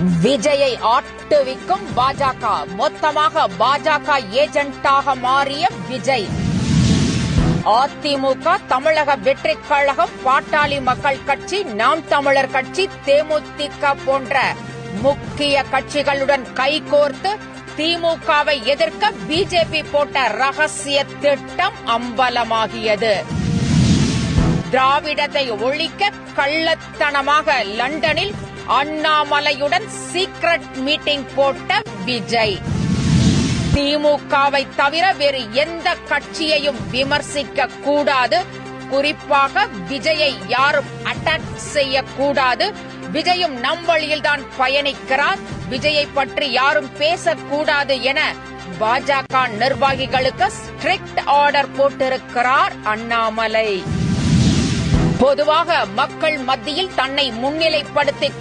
விஜயை ஆட்டுவிக்கும் பாஜக, மொத்தமாக பாஜக ஏஜென்ட்டாக மாறிய விஜய். அதிமுக, தமிழக வெற்றிக் கழகம், பாட்டாளி மக்கள் கட்சி, நாம் தமிழர் கட்சி, தேமுதிக போன்ற முக்கிய கட்சிகளுடன் கைகோர்த்து திமுகவை எதிர்க்க பிஜேபி போட்ட ரகசிய திட்டம் அம்பலமாகியது. திராவிடத்தை ஒழிக்க கள்ளத்தனமாக லண்டனில் அண்ணாமலையுடன் சீக்ரெட் மீட்டிங் போட்ட விஜய். திமுகவை தவிர வேறு எந்த கட்சியையும் விமர்சிக்க கூடாது, குறிப்பாக விஜயை யாரும் அட்டாக் செய்யக்கூடாது, விஜயும் நம் வழியில்தான் பயணிக்கிறார், விஜயை பற்றி யாரும் பேசக்கூடாது என பாஜக நிர்வாகிகளுக்கு ஸ்ட்ரிக்ட் ஆர்டர் போட்டிருக்கிறார் அண்ணாமலை. பொதுவாக மக்கள் மத்தியில் தன்னை முன்னிலைப்படுத்திக்